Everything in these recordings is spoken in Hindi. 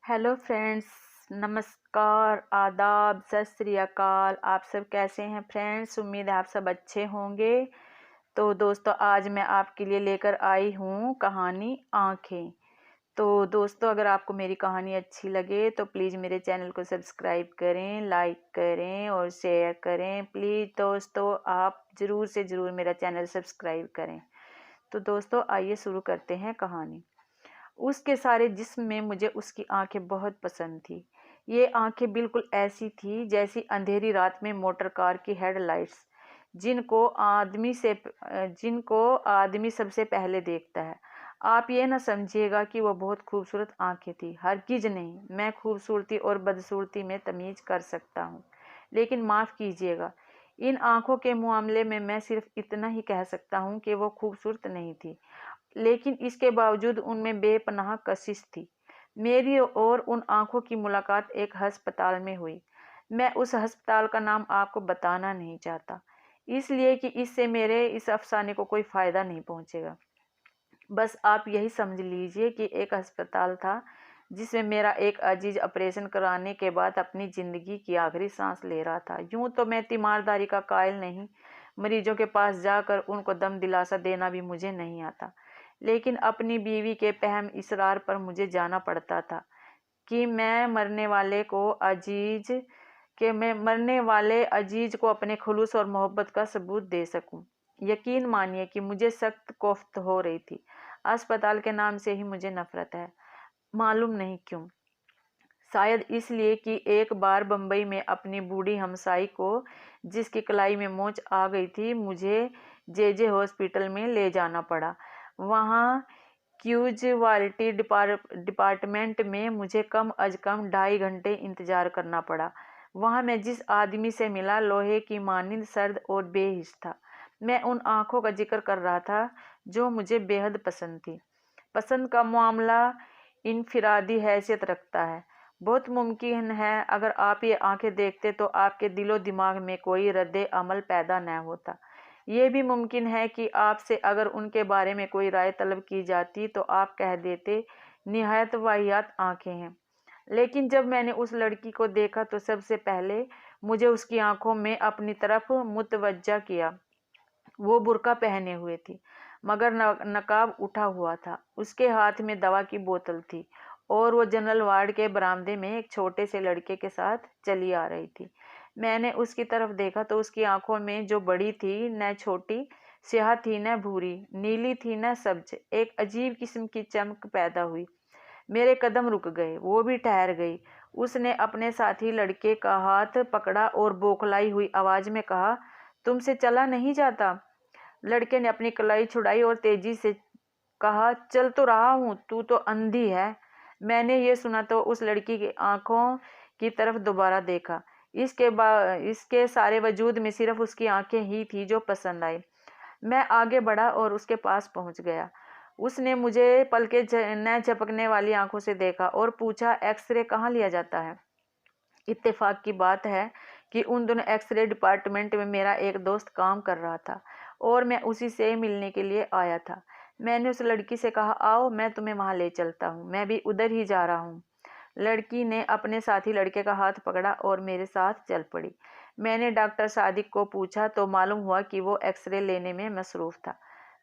हेलो फ्रेंड्स, नमस्कार, आदाब, सत श्री अकाल। आप सब कैसे हैं फ्रेंड्स? उम्मीद है आप सब अच्छे होंगे। तो दोस्तों, आज मैं आपके लिए लेकर आई हूँ कहानी आँखें। तो दोस्तों, अगर आपको मेरी कहानी अच्छी लगे तो प्लीज़ मेरे चैनल को सब्सक्राइब करें, लाइक करें और शेयर करें। प्लीज़ दोस्तों, आप ज़रूर से ज़रूर मेरा चैनल सब्सक्राइब करें। तो दोस्तों, आइए शुरू करते हैं कहानी। उसके सारे जिस्म में मुझे उसकी आंखें बहुत पसंद थी। ये आंखें बिल्कुल ऐसी थी जैसी अंधेरी रात में मोटर कार की हेडलाइट्स, जिनको आदमी सबसे पहले देखता है। आप ये ना समझिएगा कि वो बहुत खूबसूरत आंखें थी, हरगिज नहीं। मैं खूबसूरती और बदसूरती में तमीज कर सकता हूँ, लेकिन माफ़ कीजिएगा, इन आंखों के मामले में मैं सिर्फ इतना ही कह सकता हूँ कि वो खूबसूरत नहीं थी, लेकिन इसके बावजूद उनमें बेपनाह कशिश थी। मेरी और उन आंखों की मुलाकात एक अस्पताल में हुई। मैं उस अस्पताल का नाम आपको बताना नहीं चाहता, इसलिए कि इससे मेरे इस अफसाने को कोई फ़ायदा नहीं पहुंचेगा। बस आप यही समझ लीजिए कि एक अस्पताल था जिसमें मेरा एक अजीज ऑपरेशन कराने के बाद अपनी ज़िंदगी की आखिरी सांस ले रहा था। यूं तो मैं तीमारदारी का कायल नहीं, मरीजों के पास जाकर उनको दम दिलासा देना भी मुझे नहीं आता, लेकिन अपनी बीवी के पहम इसरार पर मुझे जाना पड़ता था कि मैं मरने वाले अजीज को अपने खुलूस और मोहब्बत का सबूत दे सकूं। यकीन मानिए कि मुझे सख्त कोफ्त हो रही थी। अस्पताल के नाम से ही मुझे नफरत है, मालूम नहीं क्यों। शायद इसलिए कि एक बार बम्बई में अपनी बूढ़ी हमसाई को, जिसकी कलाई में मोच आ गई थी, मुझे जे हॉस्पिटल में ले जाना पड़ा। वहाँ क्यूजवालिटी डिपार्टमेंट में मुझे कम अज कम 2.5 घंटे इंतजार करना पड़ा। वहाँ मैं जिस आदमी से मिला, लोहे की मानिंद सर्द और बेहिस था। मैं उन आंखों का जिक्र कर रहा था जो मुझे बेहद पसंद थी। पसंद का मामला इनफिरादी हैसियत रखता है। बहुत मुमकिन है अगर आप ये आंखें देखते तो आपके दिलो दिमाग में कोई रद्द अमल पैदा न होता। ये भी मुमकिन है कि आपसे अगर उनके बारे में कोई राय तलब की जाती तो आप कह देते, निहायत वाहियात आंखें हैं। लेकिन जब मैंने उस लड़की को देखा तो सबसे पहले मुझे उसकी आंखों में अपनी तरफ मुतवज्जा किया। वो बुर्का पहने हुए थी, मगर नकाब उठा हुआ था। उसके हाथ में दवा की बोतल थी और वो जनरल वार्ड के बरामदे में एक छोटे से लड़के के साथ चली आ रही थी। मैंने उसकी तरफ देखा तो उसकी आंखों में, जो बड़ी थी न छोटी, स्याह थी न भूरी, नीली थी न सब्ज, एक अजीब किस्म की चमक पैदा हुई। मेरे कदम रुक गए, वो भी ठहर गई। उसने अपने साथी लड़के का हाथ पकड़ा और बौखलाई हुई आवाज में कहा, तुमसे चला नहीं जाता? लड़के ने अपनी कलाई छुड़ाई और तेजी से कहा, चल तो रहा हूँ, तू तो अंधी है। मैंने ये सुना तो उस लड़की की आंखों की तरफ दोबारा देखा। इसके सारे वजूद में सिर्फ उसकी आंखें ही थी जो पसंद आई। मैं आगे बढ़ा और उसके पास पहुंच गया। उसने मुझे पलके न झपकने वाली आंखों से देखा और पूछा, एक्सरे कहाँ लिया जाता है? इत्तेफाक की बात है कि उन दोनों एक्सरे डिपार्टमेंट में मेरा एक दोस्त काम कर रहा था और मैं उसी से मिलने के लिए आया था। मैंने उस लड़की से कहा, आओ मैं तुम्हें वहां ले चलता हूँ, मैं भी उधर ही जा रहा हूँ। लड़की ने अपने साथी लड़के का हाथ पकड़ा और मेरे साथ चल पड़ी। मैंने डॉक्टर सादिक को पूछा तो मालूम हुआ कि वो एक्सरे लेने में मसरूफ था।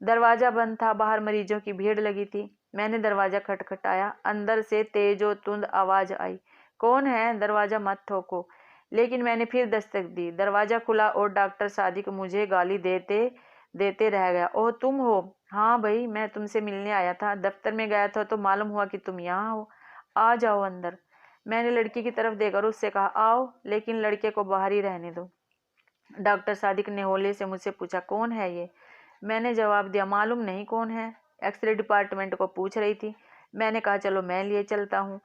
दरवाज़ा बंद था, बाहर मरीजों की भीड़ लगी थी। मैंने दरवाज़ा खटखटाया। अंदर से तेज और तुंद आवाज़ आई, कौन है? दरवाज़ा मत ठोको। लेकिन मैंने फिर दस्तक दी। दरवाज़ा खुला और डॉक्टर सादिक मुझे गाली देते देते रह गया। ओह, तुम हो? हाँ भाई, मैं तुमसे मिलने आया था। दफ्तर में गया था तो मालूम हुआ कि तुम यहाँ हो। आ जाओ अंदर। मैंने लड़की की तरफ देखकर उससे कहा, आओ, लेकिन लड़के को बाहर ही रहने दो। डॉक्टर सादिक ने हौले से मुझसे पूछा, कौन है ये? मैंने जवाब दिया, मालूम नहीं कौन है, एक्सरे डिपार्टमेंट को पूछ रही थी। मैंने कहा, चलो मैं लिए चलता हूँ।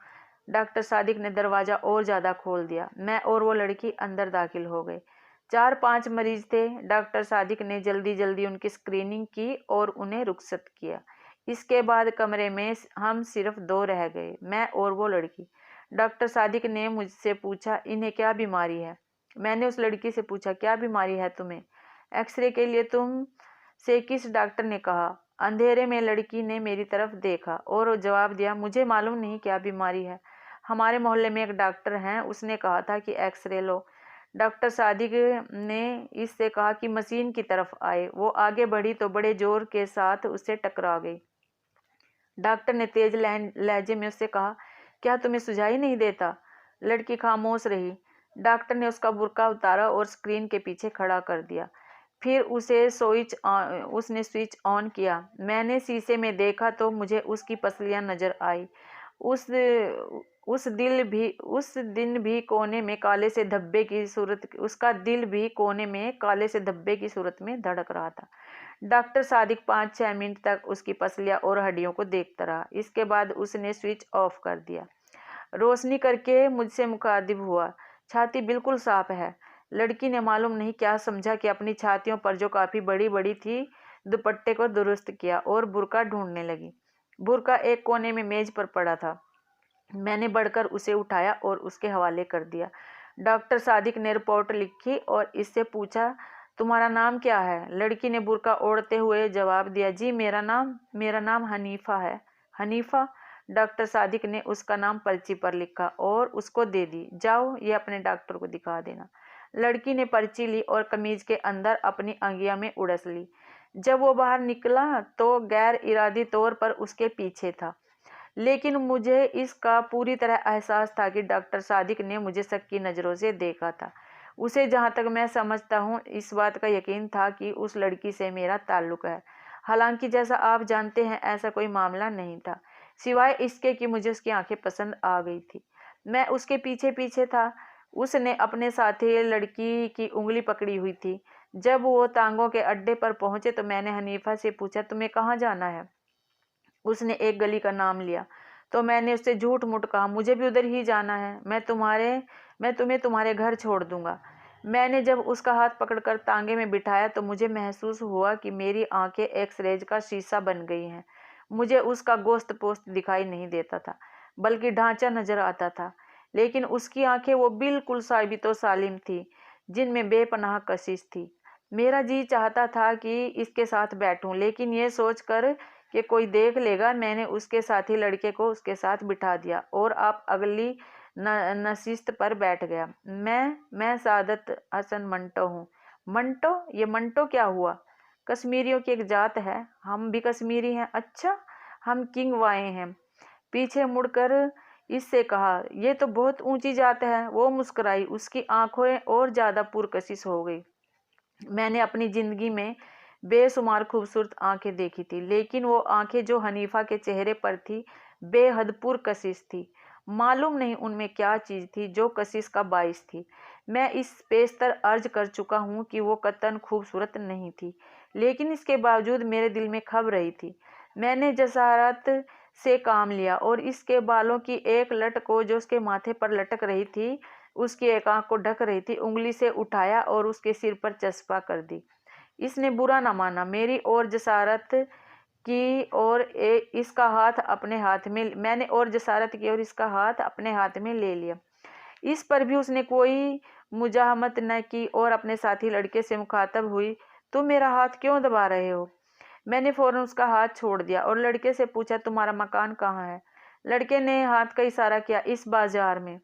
डॉक्टर सादिक ने दरवाज़ा और ज़्यादा खोल दिया। मैं और वो लड़की अंदर दाखिल हो गए। 4-5 मरीज थे। डॉक्टर सादिक ने जल्दी जल्दी उनकी स्क्रीनिंग की और उन्हें रुखसत किया। इसके बाद कमरे में हम सिर्फ 2 रह गए, मैं और वो लड़की। डॉक्टर सादिक ने मुझसे पूछा, इन्हें क्या बीमारी है? मैंने उस लड़की से पूछा, क्या बीमारी है तुम्हें? एक्सरे के लिए तुम से किस डॉक्टर ने कहा? अंधेरे में लड़की ने मेरी तरफ देखा और जवाब दिया, मुझे मालूम नहीं क्या बीमारी है। हमारे मोहल्ले में एक डॉक्टर हैं, उसने कहा था कि एक्सरे लो। डॉक्टर सादिक ने इससे कहा कि मशीन की तरफ आए। वो आगे बढ़ी तो बड़े जोर के साथ उससे टकरा गई। डॉक्टर ने तेज लहजे में उससे कहा, क्या तुम्हें सुझाई नहीं देता? लड़की खामोश रही। डॉक्टर ने उसका बुर्का उतारा और स्क्रीन के पीछे खड़ा कर दिया। फिर उसने स्विच ऑन किया। मैंने शीशे में देखा तो मुझे उसकी पसलियां नजर आई। उस उस दिन भी कोने में काले से धब्बे की सूरत उसका दिल भी कोने में काले से धब्बे की सूरत में धड़क रहा था। डॉक्टर सादिक 5-6 मिनट तक उसकी पसलियां और हड्डियों को देखता रहा। इसके बाद उसने स्विच ऑफ कर दिया। रोशनी करके मुझसे मुखातिब हुआ, छाती बिल्कुल साफ है। लड़की ने मालूम नहीं क्या समझा कि अपनी छातियों पर जो काफी बड़ी बड़ी थी, दुपट्टे को दुरुस्त किया और बुर्का ढूंढने लगी। बुर्का एक कोने में मेज पर पड़ा था। मैंने बढ़कर उसे उठाया और उसके हवाले कर दिया। डॉक्टर सादिक ने रिपोर्ट लिखी और इससे पूछा, तुम्हारा नाम क्या है? लड़की ने बुर्का ओढ़ते हुए जवाब दिया, जी मेरा नाम हनीफा है। हनीफा? डॉक्टर सादिक ने उसका नाम पर्ची पर लिखा और उसको दे दी। जाओ, ये अपने डॉक्टर को दिखा देना। लड़की ने पर्ची ली और कमीज के अंदर अपनी अंगिया में उड़स ली। जब वो बाहर निकला तो गैर इरादी तौर पर उसके पीछे था, लेकिन मुझे इसका पूरी तरह एहसास था कि डॉक्टर सादिक ने मुझे शक की नज़रों से देखा था। उसे जहाँ तक मैं समझता हूँ, इस बात का यकीन था कि उस लड़की से मेरा ताल्लुक है। हालांकि जैसा आप जानते हैं, ऐसा कोई मामला नहीं था, सिवाय इसके कि मुझे उसकी आंखें पसंद आ गई थी। मैं उसके पीछे पीछे था। उसने अपने साथी लड़की की उंगली पकड़ी हुई थी। जब वो तांगों के अड्डे पर पहुंचे तो मैंने हनीफा से पूछा, तुम्हें कहाँ जाना है? उसने एक गली का नाम लिया तो मैंने उससे झूठ मूठ कहा, मुझे भी उधर ही जाना है। मैं तुम्हें तुम्हारे घर छोड़ दूंगा। मैंने जब उसका हाथ पकड़कर तांगे में बिठाया तो मुझे महसूस हुआ कि मेरी आंखें एक्सरेज का शीशा बन गई हैं। मुझे उसका गोश्त पोस्त दिखाई नहीं देता था, बल्कि ढांचा नजर आता था। लेकिन उसकी आंखें वो बिल्कुल साबित व सालिम थी, जिनमें बेपनाह कशिश थी। मेरा जी चाहता था कि इसके साथ बैठूं, लेकिन ये सोचकर कि कोई देख लेगा, मैंने उसके साथी लड़के को उसके साथ बिठा दिया और आप अगली नशिस्त पर बैठ गया। मैं सादत हसन मंटो हूँ। मंटो? ये मंटो क्या हुआ? कश्मीरियों की एक जात है, हम भी कश्मीरी हैं। अच्छा, हम किंग वाए हैं। पीछे मुड़कर इससे कहा, ये तो बहुत ऊंची जात है। वो मुस्कुराई। उसकी आंखें और ज्यादा पुरकशिश हो गई। मैंने अपनी जिंदगी में बेशुमार खूबसूरत आंखें देखी थी, लेकिन वो आंखें जो हनीफा के चेहरे पर थी, बेहद पुरकशिश थी। मालूम नहीं उनमें क्या चीज थी जो कशिश का बाइस थी। मैं इस पेशतर अर्ज कर चुका हूँ कि वो कतन खूबसूरत नहीं थी, लेकिन इसके बावजूद मेरे दिल में खब रही थी। मैंने जसारत से काम लिया और इसके बालों की एक लट को जो उसके माथे पर लटक रही थी, उसकी एक आंख को ढक रही थी, उंगली से उठाया और उसके सिर पर चस्पा कर दी। इसने बुरा न माना। मेरी और जसारत की और इसका हाथ अपने हाथ में मैंने और जसारत की और इसका हाथ अपने हाथ में ले लिया। इस पर भी उसने कोई मुजाहमत न की और अपने साथी लड़के से मुखातब हुई, तुम मेरा हाथ क्यों दबा रहे हो? मैंने फौरन उसका हाथ छोड़ दिया और लड़के से पूछा, तुम्हारा मकान कहाँ है? लड़के ने हाथ का इशारा किया, इस बाजार में।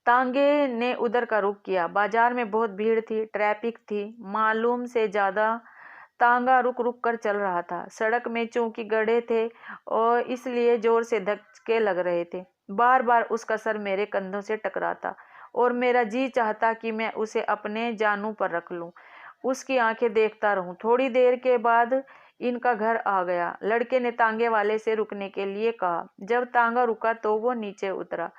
तांगे ने उधर का रुख किया। बाजार में बहुत भीड़ थी, ट्रैफिक थी, मालूम से ज्यादा। तांगा रुक रुक कर चल रहा था। सड़क में चूंकि गड्ढे थे और इसलिए जोर से धक्के लग रहे थे। बार बार उसका सर मेरे कंधों से टकराता और मेरा जी चाहता कि मैं उसे अपने जानू पर रख लूं, उसकी आंखें देखता रहूं। थोड़ी देर के बाद इनका घर आ गया। लड़के ने तांगे वाले से रुकने के लिए कहा। जब तांगा रुका तो वो नीचे उतरा।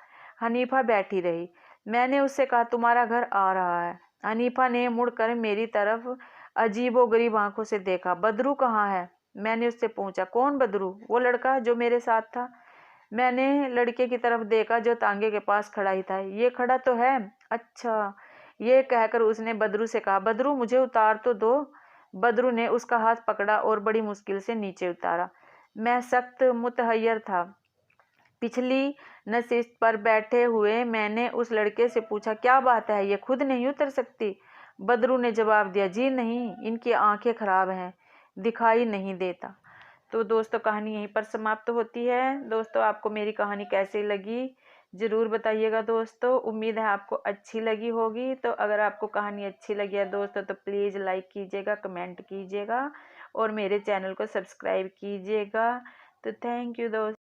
हनीफा बैठी रही। मैंने उससे कहा, तुम्हारा घर आ रहा है। हनीफा ने मुड़कर मेरी तरफ अजीबोगरीब आंखों से देखा। बदरू कहाँ है? मैंने उससे पूछा। कौन बदरू? वो लड़का जो मेरे साथ था। मैंने लड़के की तरफ देखा जो तांगे के पास खड़ा ही था। ये खड़ा तो है। अच्छा, ये कहकर उसने बदरू से कहा, बदरू मुझे उतार तो दो। बदरू ने उसका हाथ पकड़ा और बड़ी मुश्किल से नीचे उतारा। मैं सख्त मुतहैयर था। पिछली नशिस्त पर बैठे हुए मैंने उस लड़के से पूछा, क्या बात है, ये खुद नहीं उतर सकती? बदरू ने जवाब दिया, जी नहीं, इनकी आंखें खराब हैं, दिखाई नहीं देता। तो दोस्तों कहानी यहीं पर समाप्त होती है। दोस्तों आपको मेरी कहानी कैसी लगी ज़रूर बताइएगा दोस्तों। उम्मीद है आपको अच्छी लगी होगी। तो अगर आपको कहानी अच्छी लगी है दोस्तों तो प्लीज़ लाइक कीजिएगा, कमेंट कीजिएगा और मेरे चैनल को सब्सक्राइब कीजिएगा। तो थैंक यू दोस्तों।